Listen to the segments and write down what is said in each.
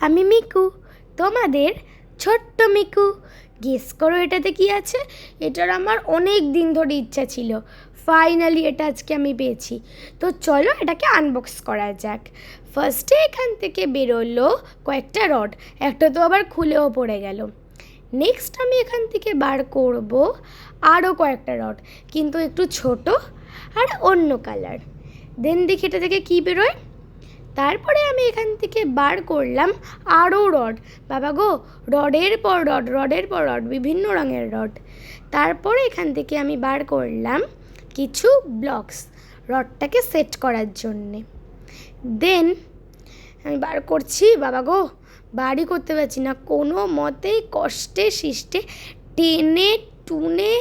আমি মিকু, তোমাদের ছোট্ট মিকু। গেস করো এটাতে কি আছে? এটার আমার অনেক দিন ধরে ইচ্ছা ছিল, ফাইনালি এটা আজকে আমি পেয়েছি। তো চলো এটাকে আনবক্স করা যাক। ফার্স্টে এখান থেকে বেরোলো কয়েকটা রড, একটা তো আবার খুলেও পড়ে গেল। নেক্সট আমি এখান থেকে বার করব আরও কয়েকটা রড, কিন্তু একটু ছোট আর অন্য কালার। দেন দেখি এটা থেকে কী বেরোয়। তারপরে আমি এখান থেকে বার করলাম আরও রড। বাবা গো, রডের পর রড, রডের পর রড, বিভিন্ন রঙের রড। তারপরে এখান থেকে আমি বার করলাম কিছু ব্লকস রডটাকে সেট করার জন্যে। দেন আমি বার করছি, বাবা গো বারই করতে পারছি না, কোনো মতেই কষ্টে সৃষ্টে টেনে টুনে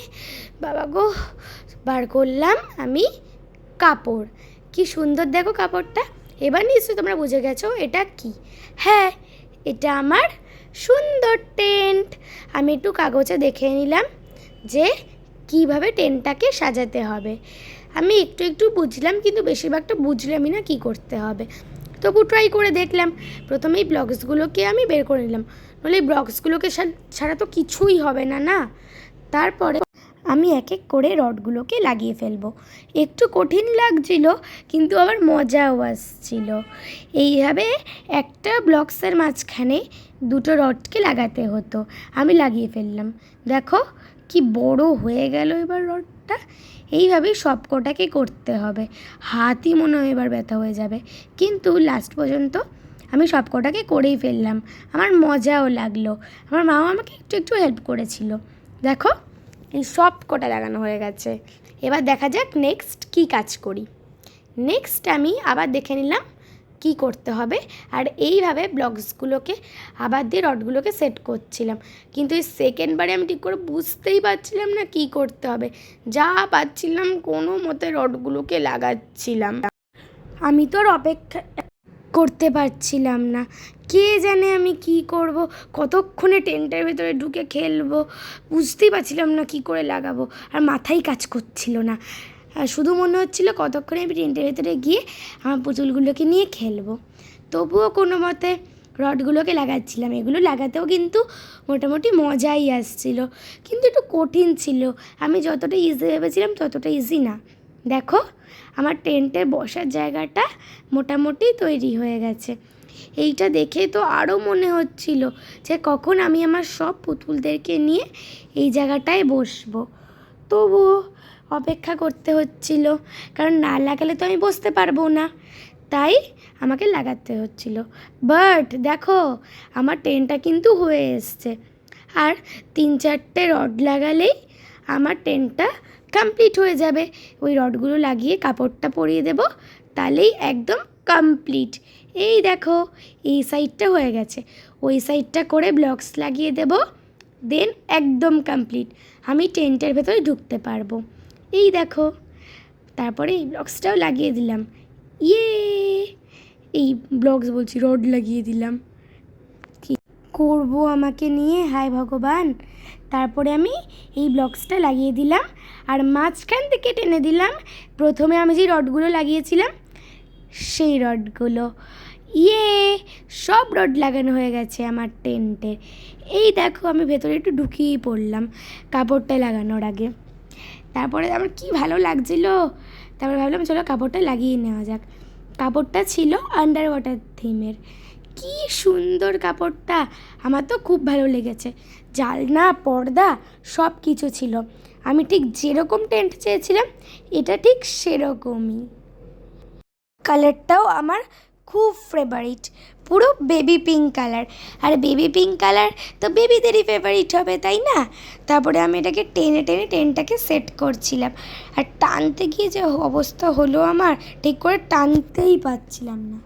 বাবা গো বার করলাম আমি কাপড়। কি সুন্দর দেখো কাপড়টা। এবার নিশ্চয়ই তোমরা বুঝে গেছো এটা কি। হ্যাঁ, এটা আমার সুন্দর টেন্ট। আমি একটু কাগজে দেখে নিলাম যে কিভাবে টেন্টটাকে সাজাতে হবে। আমি একটু একটু বুঝলাম, কিন্তু বেশিরভাগটা বুঝলামই না কী করতে হবে। তবু ট্রাই করে দেখলাম। প্রথমে এই ব্লকসগুলোকে আমি বের করে নিলাম, নাহলে এই ব্লকসগুলোকে ছাড়া তো কিছুই হবে না না। তারপরে আমি এক এক করে রডগুলোকে লাগিয়ে ফেলবো। একটু কঠিন লাগছিল, কিন্তু আবার মজাও আসছিল। এইভাবে একটা ব্লকসের মাঝখানে দুটো রডকে লাগাতে হতো। আমি লাগিয়ে ফেললাম। দেখো কি বড় হয়ে গেল এবার রডটা। এইভাবেই সব কটাকে করতে হবে। হাতই মনে হয় এবার ব্যথা হয়ে যাবে, কিন্তু লাস্ট পর্যন্ত আমি সব কটাকে করেই ফেললাম। আমার মজাও লাগলো। আমার মাও আমাকে একটু একটু হেল্প করেছিল। দেখো এই সব কটা লাগানো হয়ে গেছে। এবার দেখা যাক নেক্সট কী কাজ করি। নেক্সট আমি আবার দেখে নিলাম কি করতে হবে, আর এইভাবে ব্লকসগুলোকে আবার দিয়ে রডগুলোকে সেট করছিলাম। কিন্তু এই সেকেন্ডবারে আমি ঠিক করে বুঝতেই পারছিলাম না কি করতে হবে। যা পাচ্ছিলাম কোনো মতে রডগুলোকে লাগাচ্ছিলাম। আমি তো আর অপেক্ষা করতে পারছিলাম না। কে জানে আমি কি করব, কতক্ষণে টেন্টের ভেতরে ঢুকে খেলবো, বুঝতেই পারছিলাম না কি করে লাগাবো। আর মাথায় কাজ করছিল না, শুধু মনে হচ্ছিল কতক্ষণে আমি টেন্টের ভেতরে গিয়ে আমার পুতুলগুলোকে নিয়ে খেলবো। তবুও কোনো মতে রডগুলোকে লাগাচ্ছিলাম। এগুলো লাগাতেও কিন্তু মোটামুটি মজাই আসছিল, কিন্তু একটু কঠিন ছিল। আমি যতটা ইজি ভেবেছিলাম ততটা ইজি না। দেখো আমার টেন্টের বসার জায়গাটা মোটামুটি তৈরি হয়ে গেছে। এইটা দেখে তো আরও মনে হচ্ছিল যে কখন আমি আমার সব পুতুলদেরকে নিয়ে এই জায়গাটায় বসবো। তবুও অপেক্ষা করতে হচ্ছিল, কারণ না লাগালে তো আমি বসতে পারবো না, তাই আমাকে লাগাতে হচ্ছিল। বাট দেখো আমার টেন্টটা কিন্তু হয়ে এসছে। আর 3-4টে রড লাগালেই আমার টেন্টটা কমপ্লিট হয়ে যাবে। ওই রডগুলো লাগিয়ে কাপড়টা পরিয়ে দেব, তাহলেই একদম কমপ্লিট। এই দেখো এই সাইডটা হয়ে গেছে, ওই সাইডটা করে ব্লকস লাগিয়ে দেব, দেন একদম কমপ্লিট। আমি টেন্টের ভেতরে ঢুকতে পারবো। এই দেখো, তারপরে এই ব্লকসটাও লাগিয়ে দিলাম। ইয়ে, এই ব্লকস বলছি, রড লাগিয়ে দিলাম। কি করবো আমাকে নিয়ে, হায় ভগবান। তারপরে আমি এই ব্লকসটা লাগিয়ে দিলাম, আর মাঝখান থেকে টেনে দিলাম প্রথমে আমি যে রডগুলো লাগিয়েছিলাম সেই রডগুলো। ইয়ে, সব রড লাগানো হয়ে গেছে আমার টেন্টে। এই দেখো আমি ভেতরে একটু ঢুকিয়েই পড়লাম কাপড়টা লাগানোর আগে। তারপরে আমার কি ভালো লাগছিল, তারপরে ভাবলাম চলো কাপড়টা লাগিয়ে নেওয়া যাক। কাপড়টা ছিল আন্ডার ওয়াটার থিমের। কি সুন্দর কাপড়টা, আমার তো খুব ভালো লেগেছে। জালনা পর্দা সব কিছু ছিল। আমি ঠিক যেরকম টেন্ট চেয়েছিলাম এটা ঠিক সেরকমই। কালারটাও আমার খুব ফেভারিট, পুরো বেবি পিঙ্ক কালার। আর বেবি পিঙ্ক কালার তো বেবিদেরই ফেভারিট হবে, তাই না? তারপরে আমি এটাকে টেনে টেনে টেনটাকে সেট করছিলাম, আর টানতে গিয়ে যে অবস্থা হলো আমার, ঠিক করে টানতেই পারছিলাম না।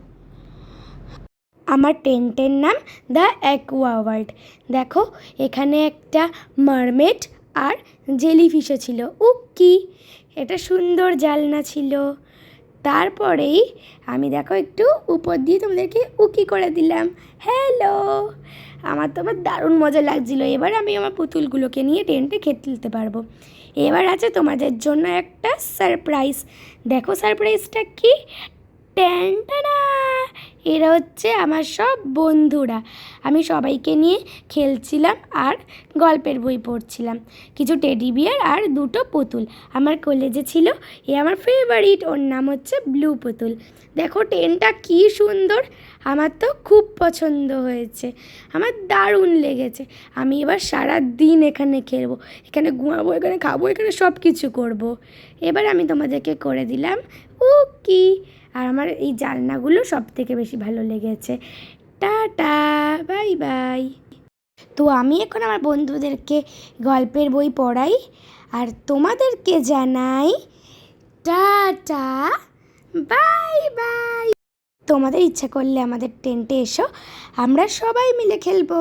আমার টেন্টের নাম দ্য অ্যাকুয়া ওয়ার্ল্ড। দেখো এখানে একটা মারমেড আর জেলিফিশও ছিল। কি এটা সুন্দর জালনা ছিল। তারপরেই আমি দেখো একটু উপর দিয়ে তোমাদেরকে উকি করে দিলাম, হ্যালো। আমার তো আবার দারুণ মজা লাগছিলো। এবার আমি আমার পুতুলগুলোকে নিয়ে টেন্টে খেলতে পারবো। এবার আছে তোমাদের জন্য একটা সারপ্রাইজ। দেখো সারপ্রাইজটা কি। ট্যানটানা! এরা হচ্ছে আমার সব বন্ধুরা। আমি সবাইকে নিয়ে খেলছিলাম আর গল্পের বই পড়ছিলাম। কিছু টেডি বিয়ার আর দুটো পুতুল আমার কলেজে ছিল। এ আমার ফেভারিট, ওর নাম হচ্ছে ব্লু পুতুল। দেখো ট্রেনটা কী সুন্দর, আমার তো খুব পছন্দ হয়েছে, আমার দারুণ লেগেছে। আমি এবার সারা দিন এখানে খেলবো, এখানে ঘুমাবো, এখানে খাবো, এখানে সব কিছু করবো। এবার আমি তোমাদেরকে করে দিলাম উকি। আর আমার এই জানলাগুলো সব থেকে বেশি ভালো লেগেছে। Tata, bye bye. তো আমি এখন আমার বন্ধুদেরকে গল্পের বই পড়াই আর তোমাদেরকে জানাই টাটা, বাই বাই। তোমাদের ইচ্ছা করলে আমাদের টেন্টে এসো, আমরা সবাই মিলে খেলবো।